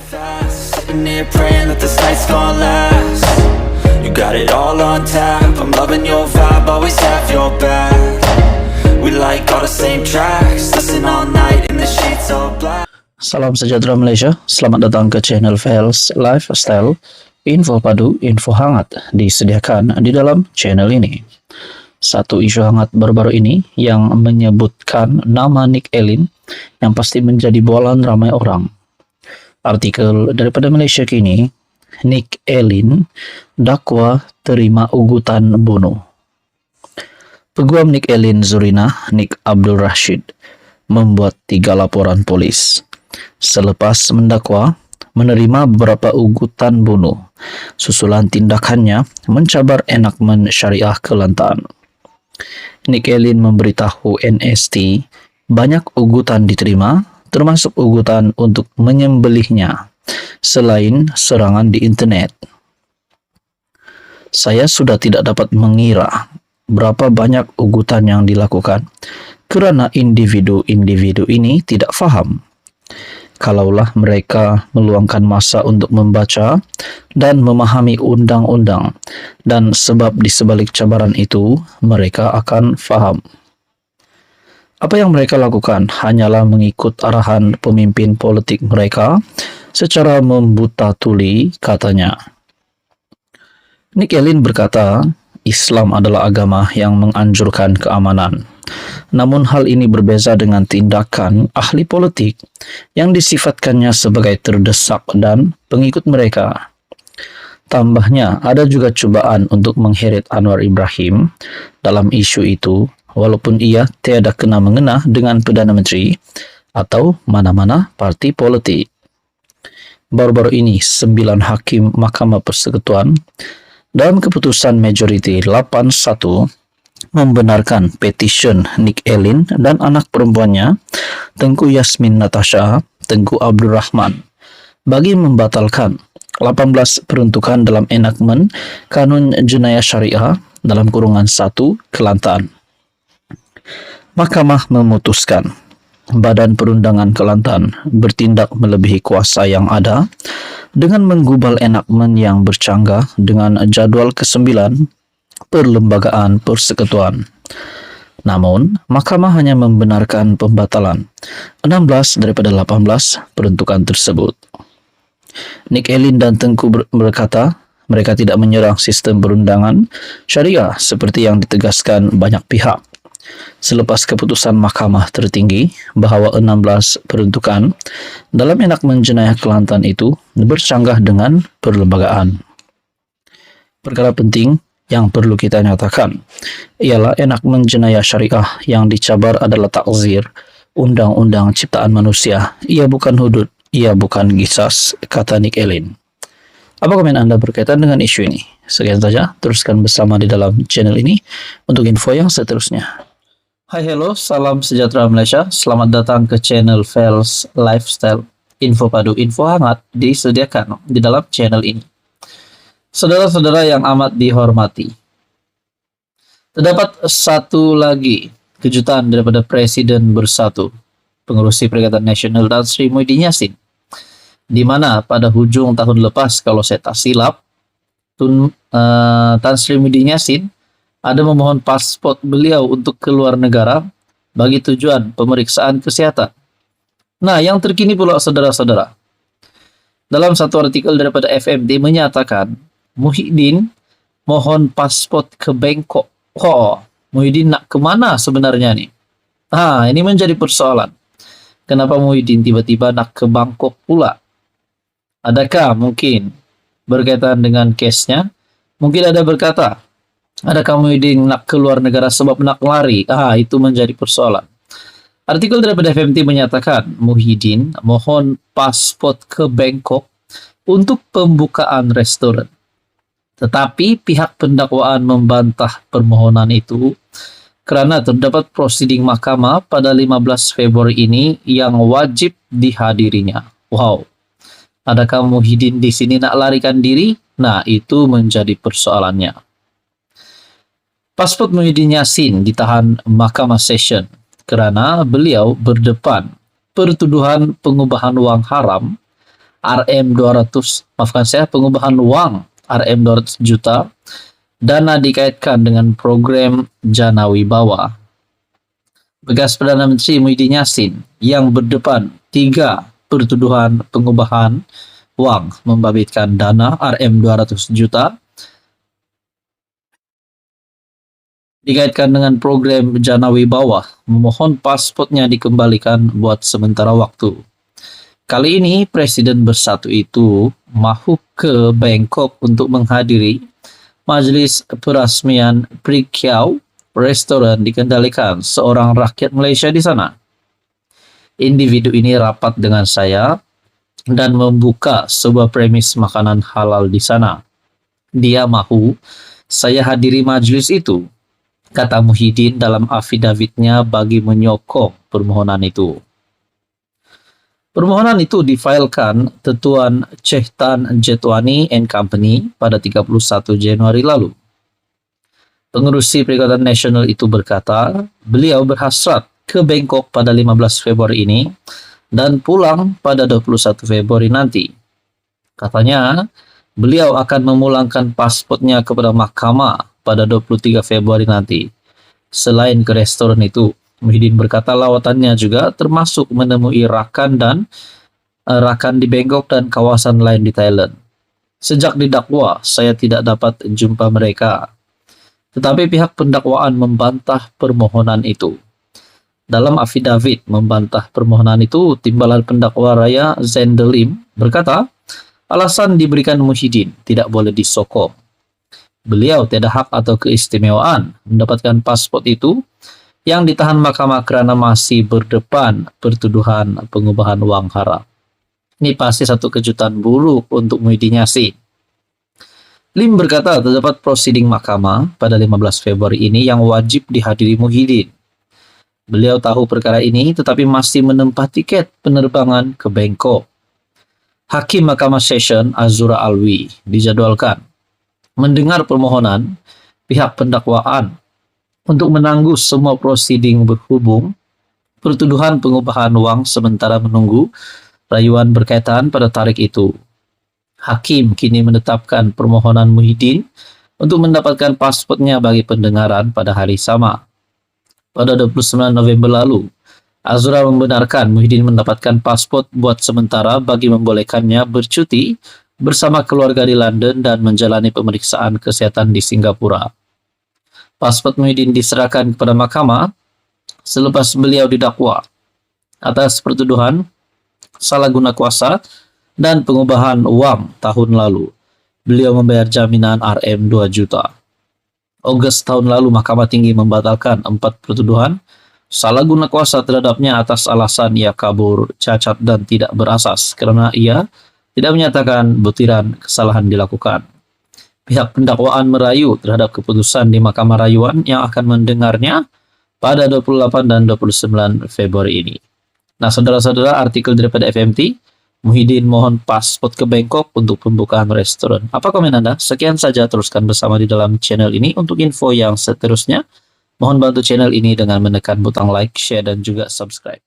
fast, sitting here praying that this night's gonna last. You got it all on tap, I'm loving your vibe, always have your back. We like all the same tracks, listen all night in the sheets all black. Salam sejahtera Malaysia, selamat datang ke channel Fels Lifestyle. Info padu, info hangat disediakan di dalam channel ini. Satu isu hangat baru-baru ini yang menyebutkan nama Nick Elin yang pasti menjadi bualan ramai orang. Artikel daripada Malaysia Kini, Nick Elin dakwa terima ugutan bunuh. Peguam Nick Elin Zurina, Nick Abdul Rashid, membuat 3 laporan polis selepas mendakwa menerima beberapa ugutan bunuh susulan tindakannya mencabar enakmen syariah Kelantan. Nick Elin memberitahu NST banyak ugutan diterima, termasuk ugutan untuk menyembelihnya selain serangan di internet. Saya sudah tidak dapat mengira berapa banyak ugutan yang dilakukan kerana individu-individu ini tidak faham. Kalaulah mereka meluangkan masa untuk membaca dan memahami undang-undang dan sebab di sebalik cabaran itu, mereka akan faham. Apa yang mereka lakukan hanyalah mengikut arahan pemimpin politik mereka secara membuta tuli, katanya. Nick Elin berkata, Islam adalah agama yang menganjurkan keamanan. Namun hal ini berbeza dengan tindakan ahli politik yang disifatkannya sebagai terdesak dan pengikut mereka. Tambahnya, ada juga cubaan untuk mengheret Anwar Ibrahim dalam isu itu, walaupun ia tiada kena-mengena dengan Perdana Menteri atau mana-mana parti politik. Baru-baru ini, 9 hakim Mahkamah Persekutuan dalam keputusan majoriti 8-1 membenarkan petisyen Nick Elin dan anak perempuannya, Tengku Yasmin Natasha, Tengku Abdul Rahman, bagi membatalkan 18 peruntukan dalam enakmen Kanun Jenayah Syariah dalam kurungan 1 Kelantan. Mahkamah memutuskan Badan Perundangan Kelantan bertindak melebihi kuasa yang ada dengan menggubal enakmen yang bercanggah dengan jadual ke-9 Perlembagaan Persekutuan. Namun, Mahkamah hanya membenarkan pembatalan 16 daripada 18 peruntukan tersebut. Nick Elin dan Tengku berkata, mereka tidak menyerang sistem perundangan syariah seperti yang ditegaskan banyak pihak. Selepas keputusan Mahkamah tertinggi bahawa 16 peruntukan dalam enakmen jenayah Kelantan itu bercanggah dengan perlembagaan. Perkara penting yang perlu kita nyatakan ialah enakmen jenayah syariah yang dicabar adalah takzir, undang-undang ciptaan manusia. Ia bukan hudud, ia bukan qisas, kata Nick Elin. Apa komen Anda berkaitan dengan isu ini? Sekian saja, teruskan bersama di dalam channel ini untuk info yang seterusnya. Hai hello, salam sejahtera Malaysia. Selamat datang ke channel Fels Lifestyle. Info padu, info hangat disediakan di dalam channel ini. Saudara-saudara yang amat dihormati, terdapat satu lagi kejutan daripada Presiden Bersatu, Pengerusi Perikatan Nasional Tan Sri Muhyiddin Yassin, di mana pada hujung tahun lepas, kalau saya tak silap, Tan Sri Muhyiddin Yassin ada memohon pasport beliau untuk keluar negara bagi tujuan pemeriksaan kesihatan. Nah, yang terkini pula saudara-saudara, dalam satu artikel daripada FMD menyatakan Muhyiddin mohon pasport ke Bangkok. Muhyiddin nak ke mana sebenarnya nih? Ini menjadi persoalan. Kenapa Muhyiddin tiba-tiba nak ke Bangkok pula? Adakah mungkin berkaitan dengan kesnya? Mungkin ada berkata, adakah Muhyiddin nak keluar negara sebab nak lari? Itu menjadi persoalan. Artikel daripada FMT menyatakan Muhyiddin mohon pasport ke Bangkok untuk pembukaan restoran. Tetapi pihak pendakwaan membantah permohonan itu kerana terdapat prosiding mahkamah pada 15 Februari ini yang wajib dihadirinya. Wow, adakah Muhyiddin di sini nak larikan diri? Nah, itu menjadi persoalannya. Pasport Muhyiddin Yassin ditahan Mahkamah Session kerana beliau berdepan pertuduhan pengubahan wang haram RM 200, maafkan saya, pengubahan uang RM 200 juta, dana dikaitkan dengan program Jana Wibawa. Bekas Perdana Menteri Muhyiddin Yassin yang berdepan 3 pertuduhan pengubahan uang membabitkan dana RM 200 juta dikaitkan dengan program Jana Wibawa, memohon pasportnya dikembalikan buat sementara waktu. Kali ini Presiden Bersatu itu mahu ke Bangkok untuk menghadiri Majlis Perasmian Prikyau, restoran dikendalikan seorang rakyat Malaysia di sana. Individu ini rapat dengan saya dan membuka sebuah premis makanan halal di sana. Dia mahu saya hadiri majlis itu, kata Muhyiddin dalam afidavitnya bagi menyokong permohonan itu. Permohonan itu difailkan Tuan Chehtan Jetwani and Company pada 31 Januari lalu. Pengerusi Perikatan Nasional itu berkata, beliau berhasrat ke Bangkok pada 15 Februari ini dan pulang pada 21 Februari nanti. Katanya, beliau akan memulangkan pasportnya kepada mahkamah pada 23 Februari nanti. Selain ke restoran itu, Muhyiddin berkata lawatannya juga termasuk menemui rakan di Bangkok dan kawasan lain di Thailand. Sejak didakwa, saya tidak dapat jumpa mereka. Tetapi pihak pendakwaan membantah permohonan itu. Dalam afidavit membantah permohonan itu, Timbalan Pendakwa Raya Zendelim berkata, alasan diberikan Muhyiddin tidak boleh disokong. Beliau tidak hak atau keistimewaan mendapatkan paspor itu yang ditahan mahkamah karena masih berdepan pertuduhan pengubahan uang haram. Ini pasti satu kejutan buruk untuk Muhyiddin Yassin. Lim berkata terdapat prosiding mahkamah pada 15 Februari ini yang wajib dihadiri Muhyiddin. Beliau tahu perkara ini tetapi masih menempa tiket penerbangan ke Bangkok. Hakim Mahkamah Session Azura Alwi dijadwalkan mendengar permohonan pihak pendakwaan untuk menangguh semua prosiding berhubung pertuduhan pengubahan uang sementara menunggu rayuan berkaitan pada tarik itu. Hakim kini menetapkan permohonan Muhyiddin untuk mendapatkan pasportnya bagi pendengaran pada hari sama. Pada 29 November lalu, Azura membenarkan Muhyiddin mendapatkan pasport buat sementara bagi membolehkannya bercuti bersama keluarga di London dan menjalani pemeriksaan kesehatan di Singapura. Pasport Muhyiddin diserahkan kepada mahkamah selepas beliau didakwa atas pertuduhan salah guna kuasa dan pengubahan uang tahun lalu. Beliau membayar jaminan RM 2 juta. Ogos tahun lalu Mahkamah Tinggi membatalkan 4 pertuduhan salah guna kuasa terhadapnya atas alasan ia kabur, cacat dan tidak berasas karena ia tidak menyatakan butiran kesalahan dilakukan. Pihak pendakwaan merayu terhadap keputusan di Mahkamah Rayuan yang akan mendengarnya pada 28 dan 29 Februari ini. Nah, saudara-saudara, artikel daripada FMT, Muhyiddin mohon pasport ke Bangkok untuk pembukaan restoran. Apa komen Anda? Sekian saja, teruskan bersama di dalam channel ini. Untuk info yang seterusnya, mohon bantu channel ini dengan menekan butang like, share, dan juga subscribe.